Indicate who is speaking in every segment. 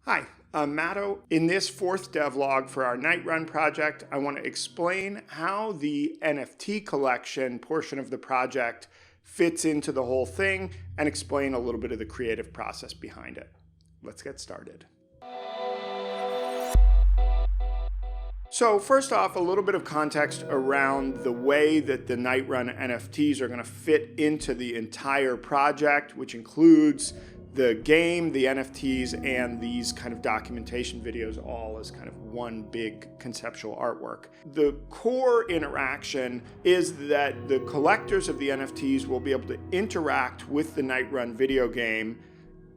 Speaker 1: Hi, I'm Matto. In this fourth devlog for our Night Run project, I want to explain how the NFT collection portion of the project fits into the whole thing and explain a little bit of the creative process behind it. Let's get started. So first off, a little bit of context around the way that the Night Run NFTs are going to fit into the entire project, which includes the game, the NFTs, and these kind of documentation videos all as kind of one big conceptual artwork. The core interaction is that the collectors of the NFTs will be able to interact with the Night Run video game.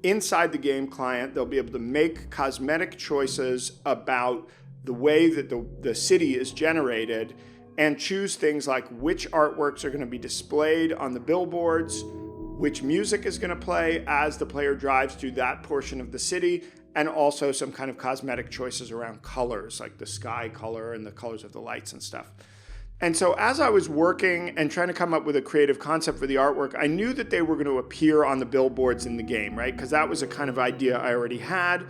Speaker 1: Inside the game client, they'll be able to make cosmetic choices about the way that the city is generated and choose things like which artworks are going to be displayed on the billboards, which music is going to play as the player drives through that portion of the city, and also some kind of cosmetic choices around colors, like the sky color and the colors of the lights and stuff. And so as I was working and trying to come up with a creative concept for the artwork, I knew that they were going to appear on the billboards in the game, right? Because that was a kind of idea I already had.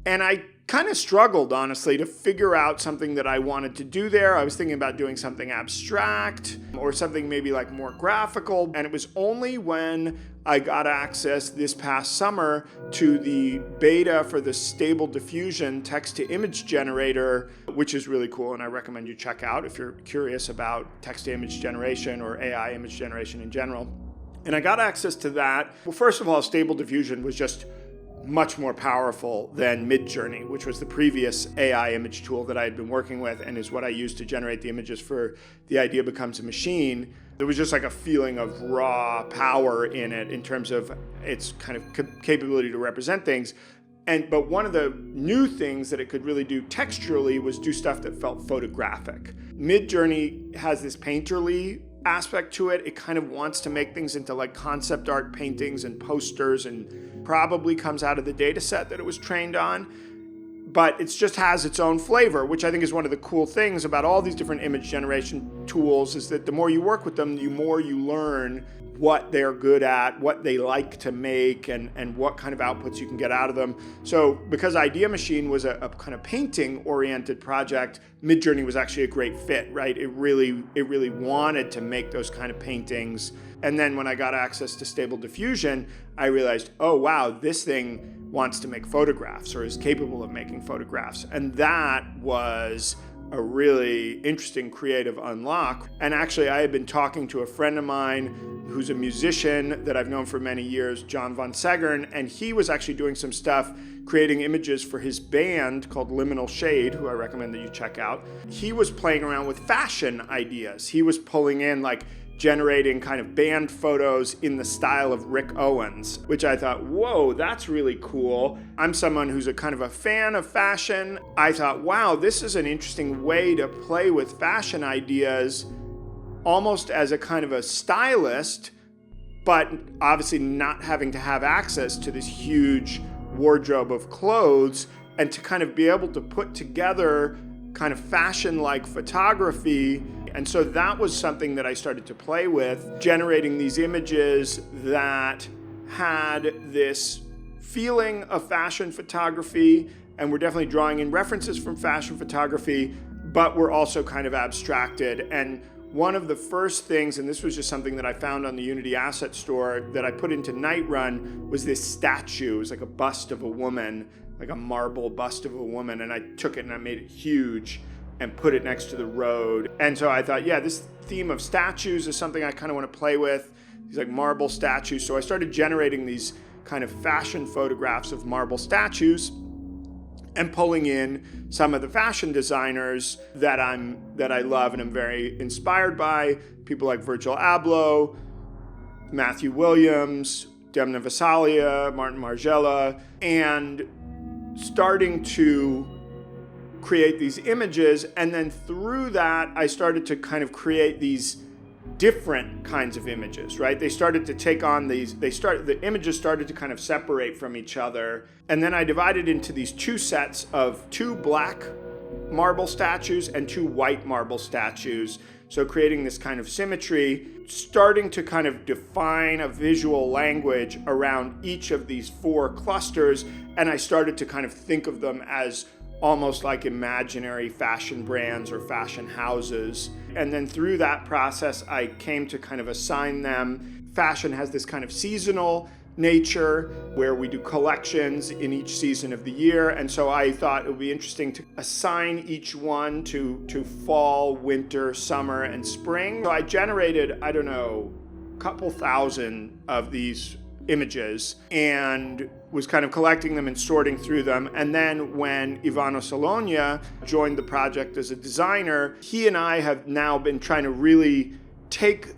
Speaker 1: And I kind of struggled, honestly, to figure out something that I wanted to do there. I was thinking about doing something abstract or something maybe like more graphical. And it was only when I got access this past summer to the beta for the Stable Diffusion text-to-image generator, which is really cool and I recommend you check out if you're curious about text-to-image generation or AI image generation in general. And I got access to that. Well, first of all, Stable Diffusion was just much more powerful than Midjourney, which was the previous AI image tool that I had been working with and is what I used to generate the images for The Idea Becomes a Machine. There was just like a feeling of raw power in it in terms of its kind of capability to represent things. But one of the new things that it could really do texturally was do stuff that felt photographic. Midjourney has this painterly aspect to it. It kind of wants to make things into like concept art paintings and posters, and probably comes out of the data set that it was trained on. But it just has its own flavor, which I think is one of the cool things about all these different image generation tools, is that the more you work with them, the more you learn what they're good at, what they like to make, and what kind of outputs you can get out of them. So because Idea Machine was a kind of painting-oriented project, Midjourney was actually a great fit, right? It really wanted to make those kind of paintings. And then when I got access to Stable Diffusion, I realized, oh wow, this thing wants to make photographs or is capable of making photographs. And that was a really interesting creative unlock. And actually, I had been talking to a friend of mine who's a musician that I've known for many years, John Von Segern, and he was actually doing some stuff creating images for his band called Liminal Shade, who I recommend that you check out. He was playing around with fashion ideas. He was pulling in like generating kind of band photos in the style of Rick Owens, which I thought, whoa, that's really cool. I'm someone who's a kind of a fan of fashion. I thought, wow, this is an interesting way to play with fashion ideas almost as a kind of a stylist, but obviously not having to have access to this huge wardrobe of clothes, and to kind of be able to put together kind of fashion-like photography. And so that was something that I started to play with, generating these images that had this feeling of fashion photography, and we're definitely drawing in references from fashion photography, but we're also kind of abstracted. And one of the first things, and this was just something that I found on the Unity Asset Store that I put into Night Run, was this statue. It was like a bust of a woman, like a marble bust of a woman, and I took it and I made it huge and put it next to the road. And so I thought, yeah, this theme of statues is something I kind of want to play with, these like marble statues. So I started generating these kind of fashion photographs of marble statues and pulling in some of the fashion designers that I love and am very inspired by, people like Virgil Abloh, Matthew Williams, Demna Gvasalia, Martin Margiela, and starting to create these images. And then through that, I started to kind of create these different kinds of images, right? They started to take on the images started to kind of separate from each other. And then I divided into these two sets of two black marble statues and 2 white marble statues. So creating this kind of symmetry, starting to kind of define a visual language around each of these 4 clusters. And I started to kind of think of them as almost like imaginary fashion brands or fashion houses. And then through that process, I came to kind of assign them. Fashion has this kind of seasonal nature where we do collections in each season of the year. And so I thought it would be interesting to assign each one to fall, winter, summer, and spring. So I generated, I don't know, a couple thousand of these images and was kind of collecting them and sorting through them. And then when Ivano Salonia joined the project as a designer, he and I have now been trying to really take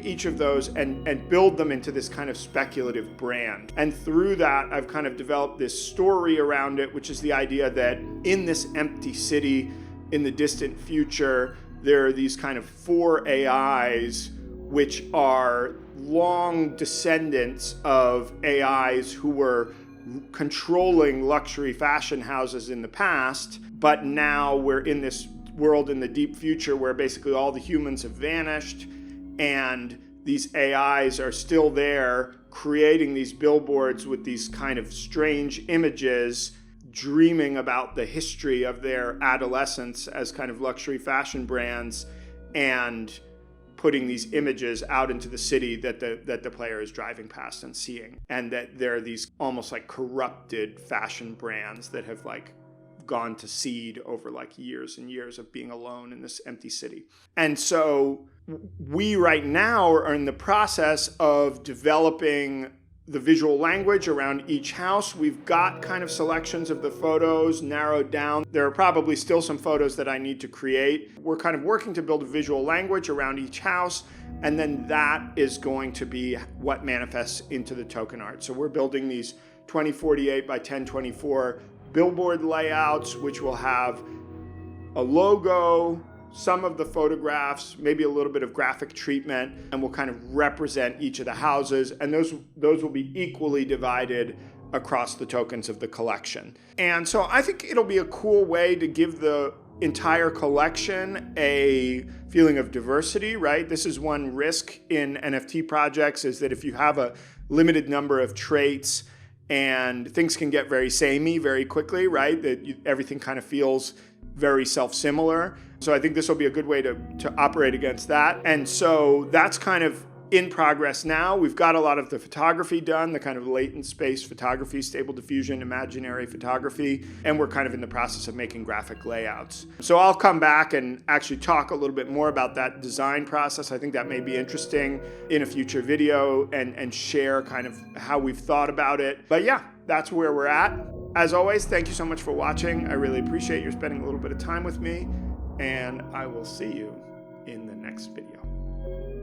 Speaker 1: each of those and build them into this kind of speculative brand. And through that, I've kind of developed this story around it, which is the idea that in this empty city, in the distant future, there are these kind of 4 AIs, which are long descendants of AIs who were controlling luxury fashion houses in the past, but now we're in this world in the deep future where basically all the humans have vanished and these AIs are still there creating these billboards with these kind of strange images, dreaming about the history of their adolescence as kind of luxury fashion brands and putting these images out into the city that the player is driving past and seeing. And that there are these almost like corrupted fashion brands that have like gone to seed over like years and years of being alone in this empty city. And so we right now are in the process of developing the visual language around each house. We've got kind of selections of the photos narrowed down. There are probably still some photos that I need to create. We're kind of working to build a visual language around each house, and then that is going to be what manifests into the token art. So we're building these 2048 by 1024 billboard layouts, which will have a logo, some of the photographs, maybe a little bit of graphic treatment, and will kind of represent each of the houses. And those will be equally divided across the tokens of the collection. And so I think it'll be a cool way to give the entire collection a feeling of diversity, right? This is one risk in NFT projects, is that if you have a limited number of traits and things can get very samey very quickly, right? That everything kind of feels very self-similar. So I think this will be a good way to operate against that. And so that's kind of in progress now. We've got a lot of the photography done, the kind of latent space photography, stable diffusion, imaginary photography, and we're kind of in the process of making graphic layouts. So I'll come back and actually talk a little bit more about that design process. I think that may be interesting in a future video and share kind of how we've thought about it. But yeah, that's where we're at. As always, thank you so much for watching. I really appreciate you spending a little bit of time with me, and I will see you in the next video.